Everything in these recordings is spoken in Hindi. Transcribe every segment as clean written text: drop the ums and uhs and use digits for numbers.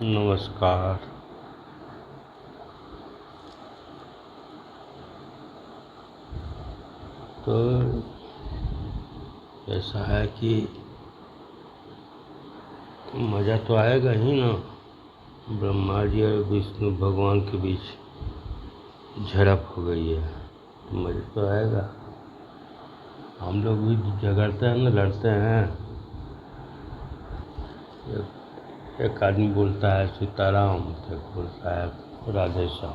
नमस्कार। तो ऐसा है कि मज़ा तो आएगा ही ना। ब्रह्मा जी और विष्णु भगवान के बीच झड़प हो गई है तो मज़ा तो आएगा। हम लोग भी झगड़ते हैं ना, लड़ते हैं। एक आदमी बोलता है सीताराम, तो एक बोलता है राधे श्याम।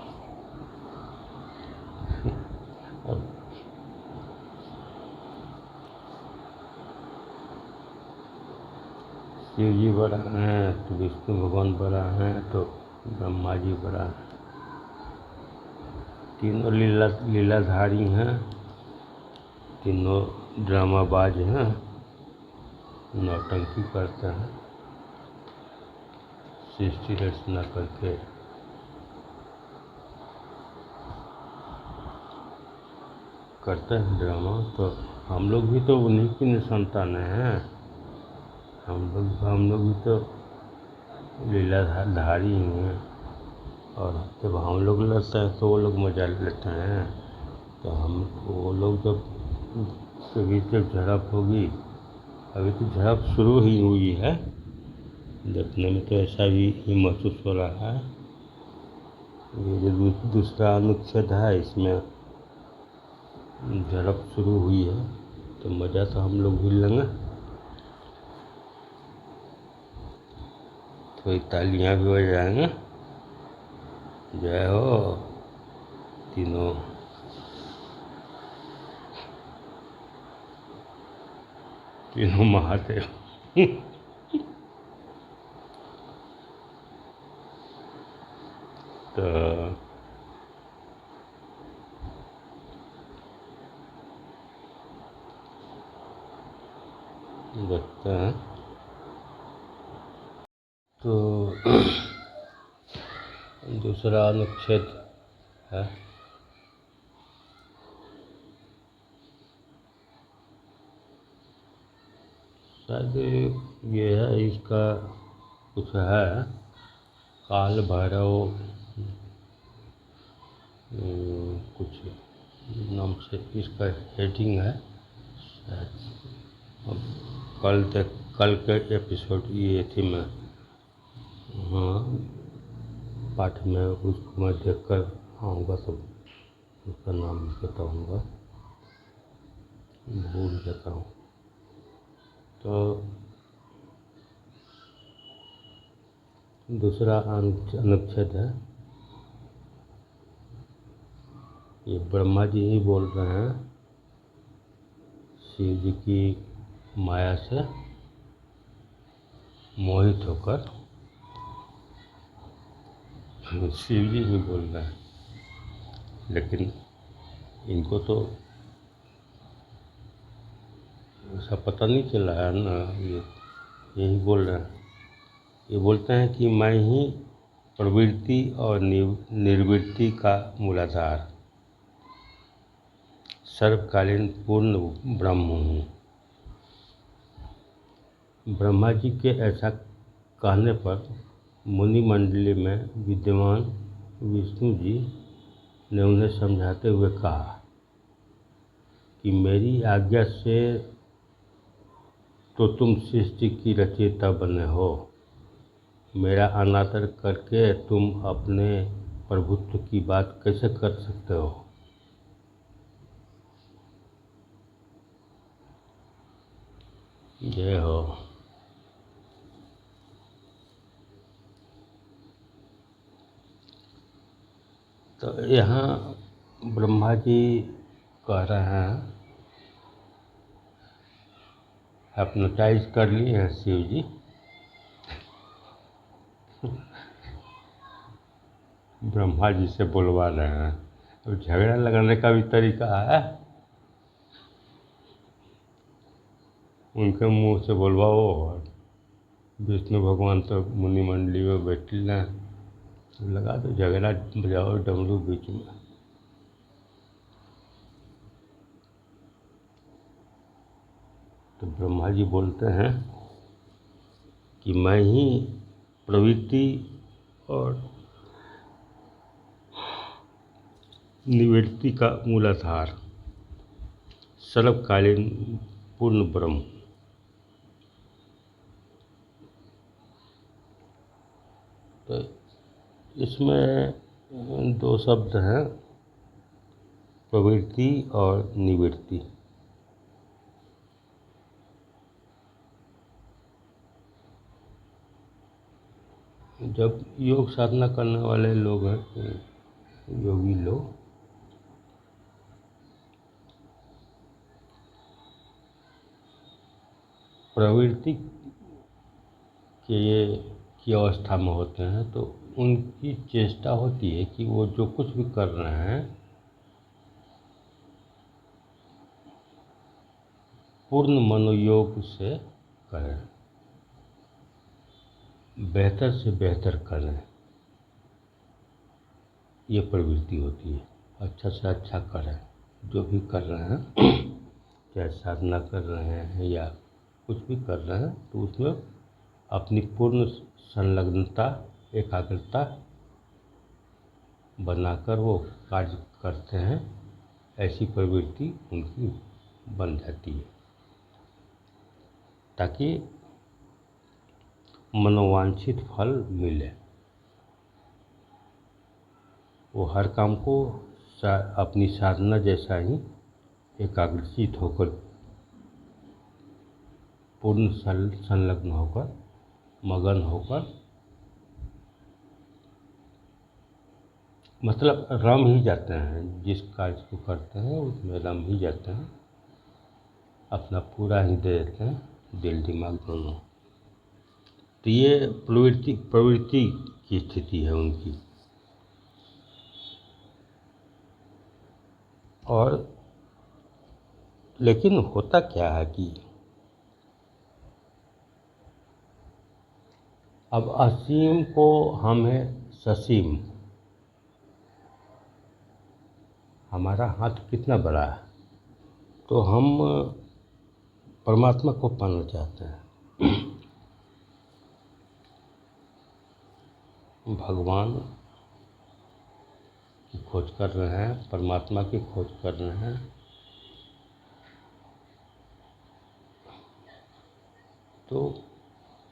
शिव जी बड़ा हैं तो विष्णु भगवान बड़ा हैं तो ब्रह्मा जी बड़ा हैं। तीनों लीलाधारी हैं, तीनों ड्रामाबाज हैं, नौटंकी करते हैं, सृष्टि रचना करके करते हैं ड्रामा। तो हम लोग भी तो उन्हीं की संतान हैं। हम लोग भी तो लीलाधारी हैं। और जब हम लोग लड़ते हैं तो वो लोग मजा लेते हैं। तो वो लोग जब झड़प होगी, अभी तो झड़प शुरू ही हुई है। देखने में तो ऐसा ही महसूस हो रहा है। ये जो दूसरा अनुच्छेद है, इसमें झड़प शुरू हुई है तो मज़ा तो हम लोग भी लेंगे। थोड़ी तालियां भी बजाएंगे। जय हो तीनों महादेव। तो देखते हैं। तो दूसरा अनुच्छेद है, शायद ये है, इसका कुछ है, काल भैरव कुछ नाम से इसका हेडिंग है। कल के एपिसोड ये थी, मैं पाठ में उसको मैं देख कर आऊँगा तो उसका नाम बताऊँगा, भूल जाता हूँ। तो दूसरा अनुच्छेद है, ये ब्रह्मा जी ही बोल रहे हैं शिव जी की माया से मोहित होकर। शिव जी ही बोल रहे हैं, लेकिन इनको तो ऐसा पता नहीं चला है ना। यही बोल रहे हैं। ये बोलते हैं कि मैं ही प्रवृत्ति और निर्वृत्ति का मूलाधार, सर्वकालीन पूर्ण ब्रह्म हूँ। ब्रह्मा जी के ऐसा कहने पर मुनि मंडली में विद्यमान विष्णु जी ने उन्हें समझाते हुए कहा कि मेरी आज्ञा से तो तुम सृष्टि की रचयिता बने हो। मेरा अनादर करके तुम अपने प्रभुत्व की बात कैसे कर सकते हो। जय हो। तो यहाँ ब्रह्मा जी कह रहे हैं, हिप्नोटाइज कर लिए हैं शिव जी। ब्रह्मा जी से बुलवा रहे हैं। तो झगड़ा लगाने का भी तरीका है, उनके मुंह से बुलवाओ। और विष्णु भगवान तो मुनि मंडली में बैठे हैं, लगा दो झगड़ा, बजाओ डमरू बीच में। तो ब्रह्मा जी बोलते हैं कि मैं ही प्रवृत्ति और निवृत्ति का मूलाधार, सर्वकालीन पूर्ण ब्रह्म। तो इसमें दो शब्द हैं, प्रवृत्ति और निवृत्ति। जब योग साधना करने वाले लोग हैं, योगी लोग, प्रवृत्ति की अवस्था में होते हैं, तो उनकी चेष्टा होती है कि वो जो कुछ भी कर रहे हैं पूर्ण मनोयोग से करें, बेहतर से बेहतर करें। ये प्रवृत्ति होती है, अच्छा से अच्छा करें। जो भी कर रहे हैं, चाहे साधना कर रहे हैं या कुछ भी कर रहे हैं, तो उसमें अपनी पूर्ण संलग्नता, एकाग्रता बनाकर वो कार्य करते हैं। ऐसी प्रवृत्ति उनकी बन जाती है, ताकि मनोवांछित फल मिले। वो हर काम को अपनी साधना जैसा ही एकाग्रचित होकर, पूर्ण संलग्न होकर, मगन होकर, मतलब रम ही जाते हैं। जिस कार्य को करते हैं उसमें रम ही जाते हैं, अपना पूरा ही दे देते हैं, दिल दिमाग दोनों। तो ये प्रवृत्ति की स्थिति है उनकी। और लेकिन होता क्या है कि अब असीम को हमें ससीम, हमारा हाथ कितना बड़ा है, तो हम परमात्मा को पाना चाहते हैं। भगवान की खोज कर रहे हैं, परमात्मा की खोज कर रहे हैं। तो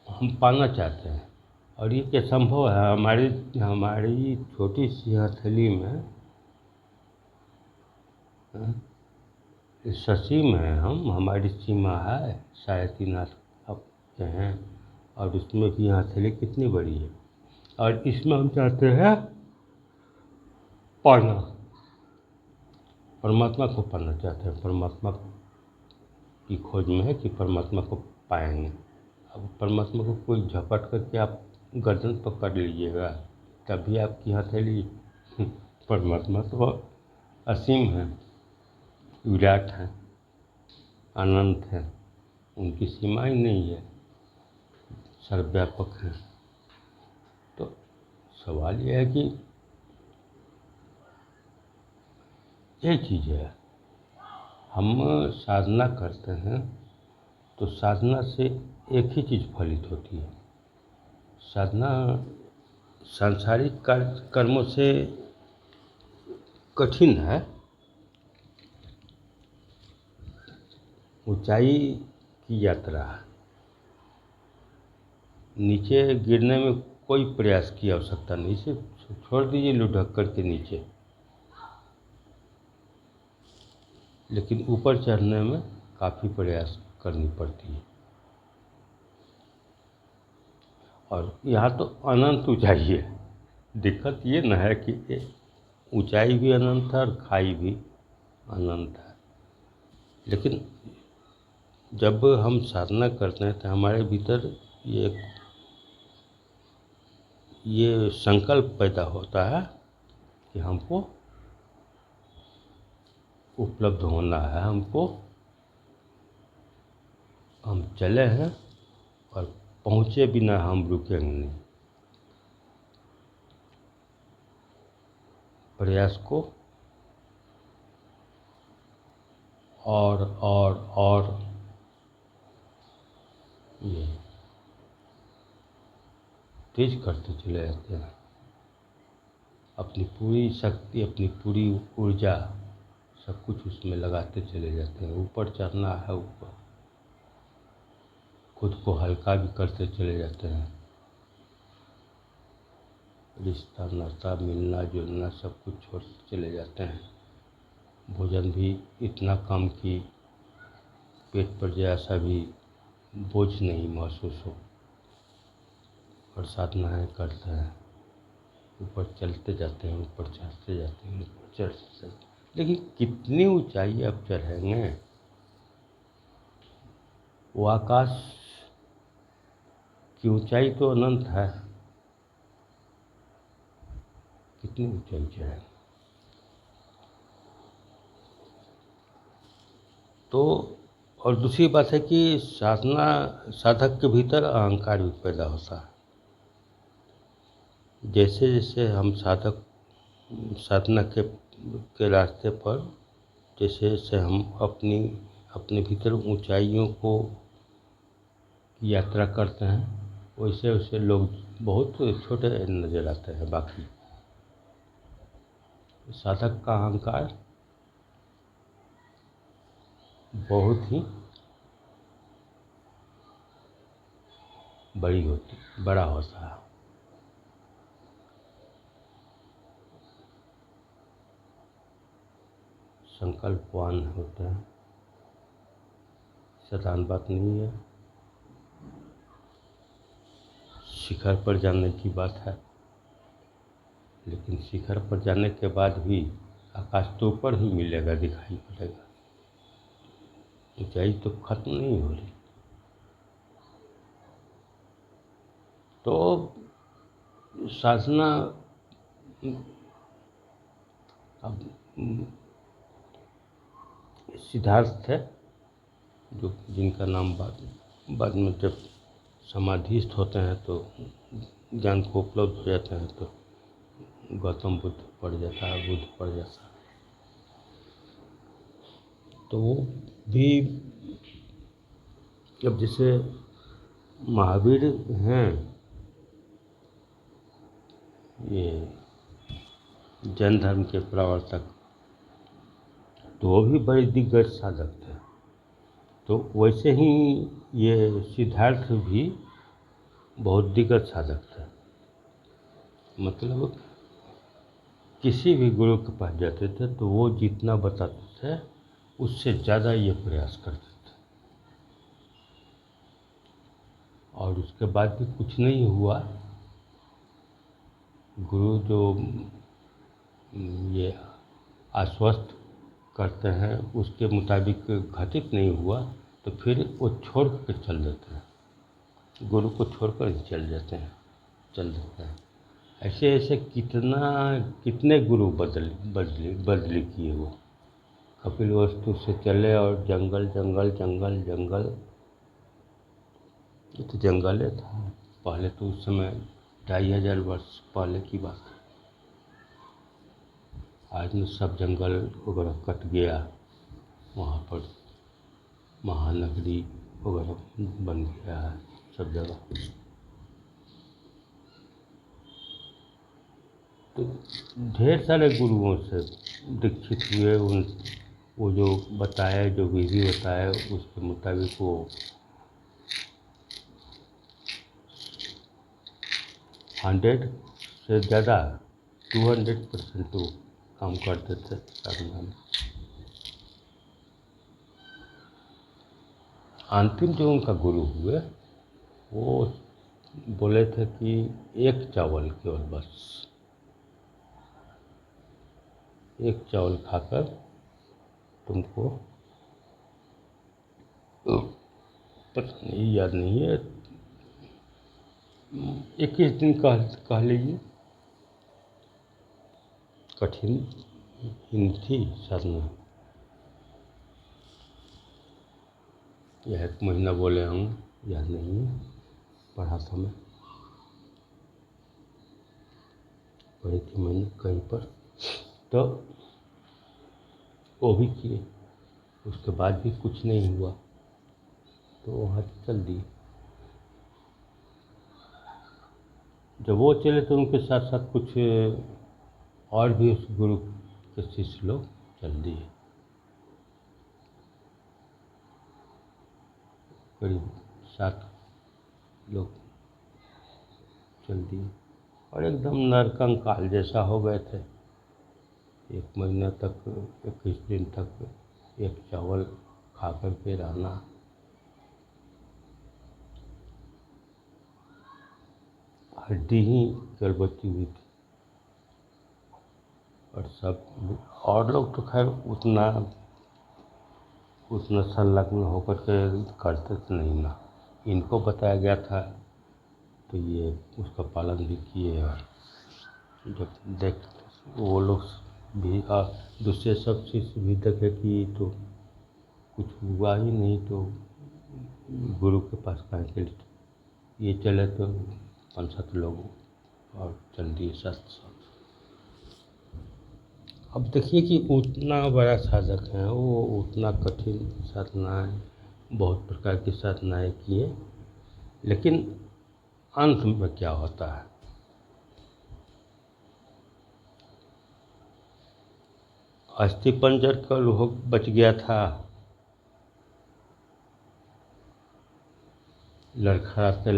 हम पाना चाहते हैं। और ये क्या संभव है? हमारी छोटी सी हथेली में ससीम है हम, हमारी सीमा है 3.5 हाथ अब के हैं, और उसमें भी हथेली कितनी बड़ी है। और इसमें हम चाहते हैं पाना, परमात्मा को पाना चाहते हैं। परमात्मा की खोज में है कि परमात्मा को पाएंगे। अब परमात्मा को कोई झपट करके आप गर्दन पकड़ लीजिएगा, तभी आपकी हथेली परमात्मा तो असीम है, विराट है, अनंत है, उनकी सीमा ही नहीं है, सर्वव्यापक है। तो सवाल यह है कि ये चीज़ है, हम साधना करते हैं तो साधना से एक ही चीज़ फलित होती है। साधना सांसारिक कर्मों से कठिन है, ऊंचाई की यात्रा है। नीचे गिरने में कोई प्रयास की आवश्यकता नहीं, सिर्फ छोड़ दीजिए लुढ़क कर के नीचे। लेकिन ऊपर चढ़ने में काफ़ी प्रयास करनी पड़ती है। और यहाँ तो अनंत ऊंचाई है। दिक्कत ये न है कि ऊंचाई भी अनंत है और खाई भी अनंत है। लेकिन जब हम साधना करते हैं तो हमारे भीतर ये संकल्प पैदा होता है कि हमको उपलब्ध होना है, हम चले हैं और पहुँचे बिना हम रुकेंगे नहीं। प्रयास को और ये तेज करते चले जाते हैं। अपनी पूरी शक्ति, अपनी पूरी ऊर्जा सब कुछ उसमें लगाते चले जाते हैं। ऊपर चढ़ना है, ऊपर खुद को हल्का भी करते चले जाते हैं। रिश्ता नाता मिलना जुलना सब कुछ छोड़ते चले जाते हैं। भोजन भी इतना कम कि पेट पर जैसा भी बोझ नहीं महसूस हो। और साधनाएँ करते हैं, ऊपर चलते जाते हैं, ऊपर चढ़ते जाते हैं, ऊपर चढ़ते जाते हैं। लेकिन कितनी ऊंचाई आप चढ़ेंगे? वो आकाश की ऊंचाई तो अनंत है, कितनी ऊंचाई चढ़ेंगे? तो और दूसरी बात है कि साधक के भीतर अहंकार भी पैदा होता है। जैसे जैसे हम साधना के रास्ते पर जैसे जैसे हम अपने भीतर ऊंचाइयों को यात्रा करते हैं, वैसे वैसे लोग बहुत छोटे नज़र आते हैं। बाकी साधक का अहंकार बहुत ही बड़ा होता है। संकल्पवान होते हैं। साधारण बात नहीं है। शिखर पर जाने की बात है, लेकिन शिखर पर जाने के बाद भी आकाश तो ऊपर ही मिलेगा, दिखाई पड़ेगा। ऊंचाई तो खत्म नहीं हो रही। तो साधना अब सिद्धार्थ है, जो जिनका नाम बाद में जब समाधिस्थ होते हैं तो ज्ञान को उपलब्ध हो जाते हैं, तो गौतम बुद्ध पड़ जाता है, बुद्ध पड़ जाता है। तो वो भी अब जैसे महावीर हैं, ये जैन धर्म के प्रवर्तक, तो वो भी बड़े दिग्गज साधक थे। तो वैसे ही ये सिद्धार्थ भी बहुत दिग्गज साधक थे। मतलब किसी भी गुरु के पास जाते थे तो वो जितना बताते थे उससे ज़्यादा ये प्रयास करते थे। और उसके बाद भी कुछ नहीं हुआ। गुरु जो ये आश्वस्त करते हैं उसके मुताबिक घटित नहीं हुआ, तो फिर वो छोड़ कर चल देते हैं। गुरु को छोड़कर ही चल देते हैं। ऐसे ऐसे कितने गुरु बदली किए वो। कपिलवस्तु से चले और जंगल जंगल जंगल जंगल, ये तो जंगल था पहले। तो उस समय 2500 वर्ष पहले की बात है। आज में सब जंगल वगैरह कट गया, वहाँ पर महानगरी वगैरह बन गया है सब जगह। तो ढेर सारे गुरुओं से दीक्षित हुए। वो जो बताया, जो विधि बताया, उसके मुताबिक वो 100 से ज़्यादा 200% वो काम करते थे साधना में। अंतिम जो उनका गुरु हुए वो बोले थे कि एक चावल केवल, बस एक चावल खाकर तुमको, पता नहीं, याद नहीं है, 21 दिन कह लीजिए। कठिन हिंदी थी साधना। यह 1 महीना बोले हम, याद नहीं है, पढ़ा था मैं, पढ़ी थी मैंने कहीं पर। तो वो भी किए, उसके बाद भी कुछ नहीं हुआ तो वहाँ से चल दिए। जब वो चले तो उनके साथ साथ कुछ और भी उस गुरु के शिष्य लोग चल दिए, करीब 7 लोग चल दिए और एकदम नरकंकाल जैसा हो गए थे। 1 महीना तक, 21 दिन तक एक चावल खा कर के रहना, हड्डी ही केवल बची हुई थी। और सब और लोग तो खैर उतना संलग्न होकर के करते थे नहीं ना, इनको बताया गया था तो ये उसका पालन भी किए। और जब देख वो लोग भी दूसरे सब शिष्य भी देखे कि तो कुछ हुआ ही नहीं तो गुरु के पास काहे के लिए, ये चले तो 5-7 लोग और चल दिए 7। अब देखिए कि उतना बड़ा साधक हैं वो, उतना कठिन साधनाएँ, बहुत प्रकार की साधनाएँ किए, लेकिन अंत में क्या होता है? अस्थिपंजर का लोग बच गया था, लड़खड़ाते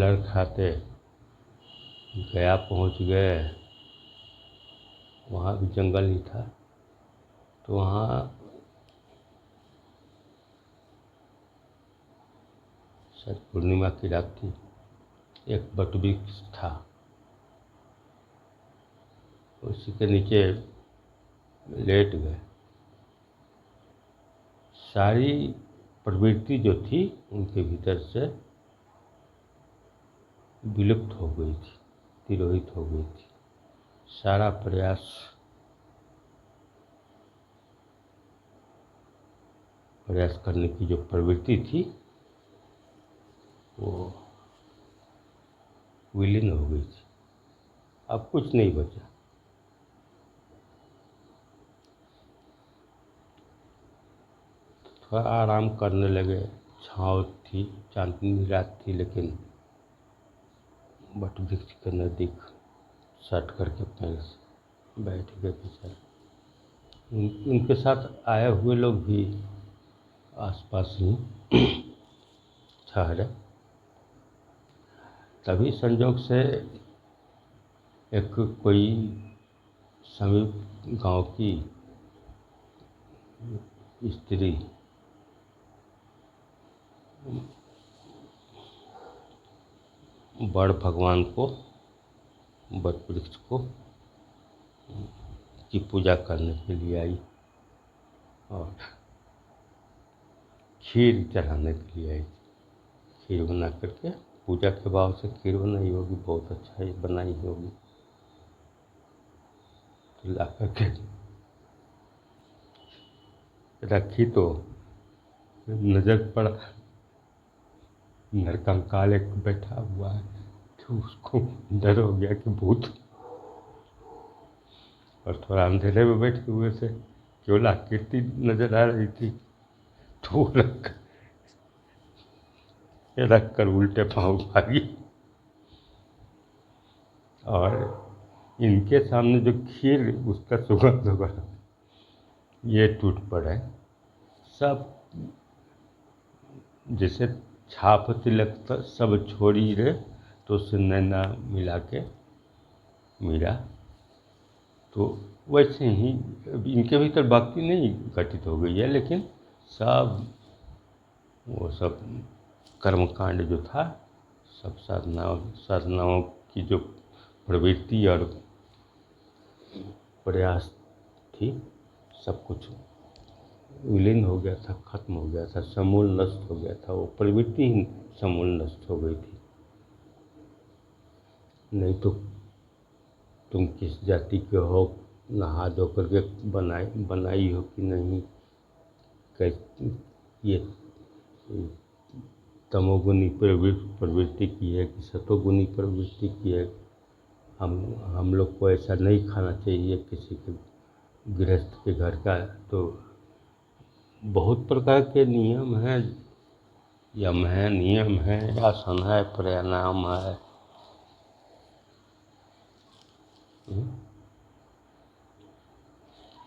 गया पहुंच गए। वहाँ भी जंगल ही था तो वहाँ शायद पूर्णिमा की रात थी, एक वटवृक्ष था, उसी के नीचे लेट गए। सारी प्रवृत्ति जो थी उनके भीतर से विलुप्त हो गई थी, तिरोहित हो गई थी। सारा प्रयास करने की जो प्रवृत्ति थी वो विलीन हो गई थी, अब कुछ नहीं बचा। थोड़ा आराम करने लगे, छाँव थी, चांदनी रात थी, लेकिन वटवृक्ष के नज़दीक सट करके पैर से बैठ गए बेचारे। उनके साथ आए हुए लोग भी आसपास ही ठहरे। तभी संजोग से एक कोई समीप गांव की स्त्री बड़ भगवान को, वट वृक्ष को की पूजा करने के लिए आई और खीर चढ़ाने के लिए आई। खीर बना करके, पूजा के भाव से खीर बनाई होगी, बहुत अच्छा ही बनाई होगी, तो ला करके रखी तो नजर पड़ा नरकंकाल एक बैठा हुआ है, तो उसको डर हो गया कि भूत, और थोड़ा अंधेरे में बैठे हुए थे, केवल आकृति नजर आ रही थी, तो वो रख कर उल्टे पाँव भागी और इनके सामने जो खीर उसका सुगंध होगा ये टूट पड़े। सब जैसे छाप तिलक सब छोड़ी रे, तो उससे नैना मिला के मीरा। तो वैसे ही अब इनके भीतर भक्ति नहीं घटित हो गई है, लेकिन सब वो सब कर्मकांड जो था, सब साधनाओं की जो प्रवृत्ति और प्रयास थी, सब कुछ विलीन हो गया था, खत्म हो गया था, समूल नष्ट हो गया था। वो प्रवृत्ति ही समूल नष्ट हो गई थी। नहीं तो तुम किस जाति के हो, नहा धो करके बनाई हो कि नहीं, ये तमोगुनी प्रवृत्ति की है कि सतोगुनी प्रवृत्ति की है। हम लोग को ऐसा नहीं खाना चाहिए किसी के गृहस्थ के घर का। तो बहुत प्रकार के नियम हैं, यम है, नियम है, आसन है, प्राणायाम है।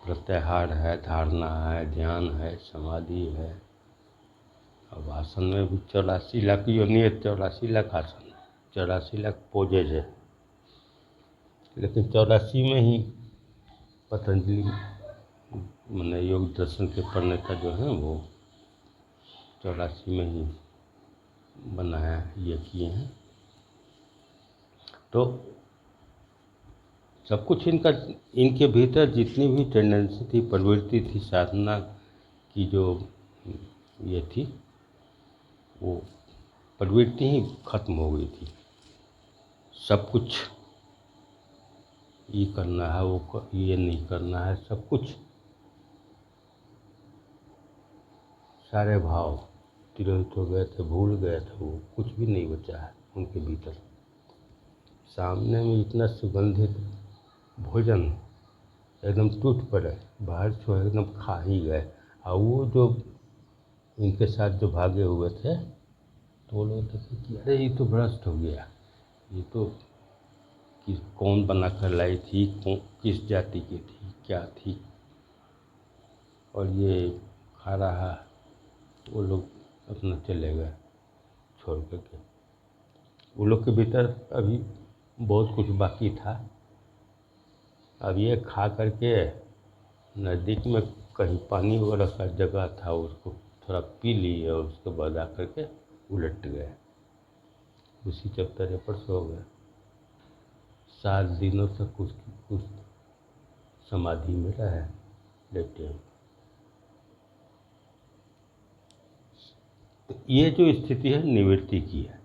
प्रत्याहार है, धारणा है, ध्यान है, समाधि है। अब आसन में भी 84 लाख योनि है, 84 लाख आसन, 84 लाख पोजेज है। लेकिन 84 में ही पतंजलि मैंने योग दर्शन के प्रणेता जो हैं वो 84 में ही बनाया, ये किए हैं। तो सब कुछ इनके भीतर जितनी भी टेंडेंसी थी, प्रवृत्ति थी, साधना की जो ये थी, वो प्रवृत्ति ही खत्म हो गई थी। सब कुछ ये करना है, ये नहीं करना है, सब कुछ सारे भाव तिरोहित हो गए थे, भूल गए थे। वो कुछ भी नहीं बचा है उनके भीतर। सामने में इतना सुगंधित भोजन एकदम टूट पड़े, बाहर छो एकदम खा ही गए। और वो जो इनके साथ जो भागे हुए थे, तो वो लोग देखे कि अरे ये तो भ्रष्ट हो गया, ये तो कौन बना कर लाई थी, किस जाति की थी, क्या थी, और ये खा रहा। वो लोग अपना चले गए छोड़ करके। वो लोग के भीतर अभी बहुत कुछ बाकी था। अब ये खा करके नज़दीक में कहीं पानी वगैरह का जगह था, उसको थोड़ा पी लिए और उसके बाद आकर के उलट गए, उसी चप्परे पर सो गए। 7 दिनों तक कुछ समाधि में रहे, लेटे। तो ये जो स्थिति है निवृत्ति की है।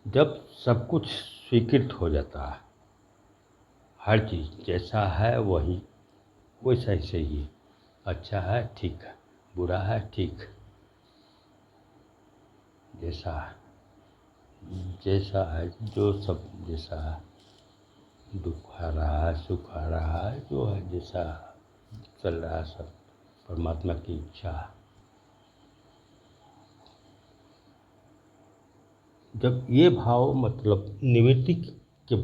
जब सब कुछ स्वीकृत हो जाता है, हर चीज़ जैसा है वही वैसा ही सही है, अच्छा है ठीक है, बुरा है ठीक, जैसा है जो सब जैसा है, दुख आ रहा है, सुख आ रहा है, जो है जैसा चल रहा है, सब परमात्मा की इच्छा है। जब ये भाव मतलब निवृत्ति के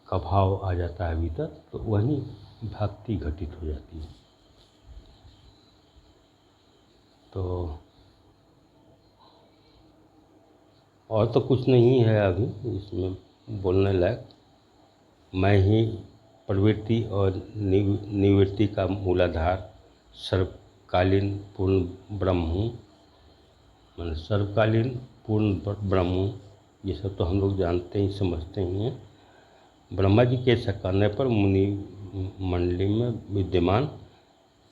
का भाव आ जाता है भीतर, तो वहीं भक्ति घटित हो जाती है। तो और तो कुछ नहीं है अभी इसमें बोलने लायक। मैं ही प्रवृत्ति और निवृत्ति का मूलाधार, सर्वकालीन पूर्ण ब्रह्म हूँ। मैंने सर्वकालीन पूर्ण ब्रह्म हूँ, ये सब तो हम लोग जानते ही समझते ही हैं। ब्रह्मा जी के कहने पर मुनि मंडली में विद्यमान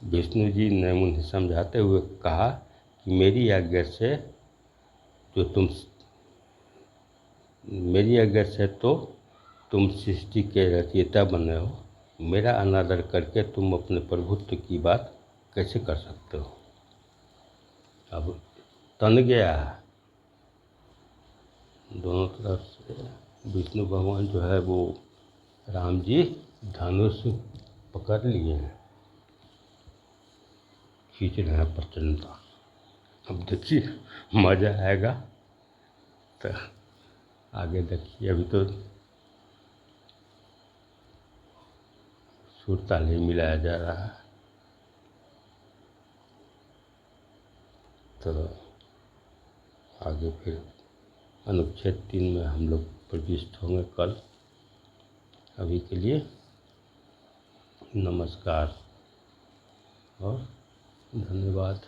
विष्णु जी ने उन्हें समझाते हुए कहा कि मेरी आज्ञा से तो तुम सृष्टि के रचयिता बने हो। मेरा अनादर करके तुम अपने प्रभुत्व की बात कैसे कर सकते हो। अब तन गया है दोनों तरफ से। विष्णु भगवान जो है वो राम जी धनुष पकड़ लिए हैं, खींच रहे हैं प्रचंडता। अब देखिए मजा आएगा, तो आगे देखिए। अभी तो सुर ताल ही मिलाया जा रहा है। तो आगे फिर अनुच्छेद 3 में हम लोग प्रविष्ट होंगे कल। अभी के लिए नमस्कार और धन्यवाद।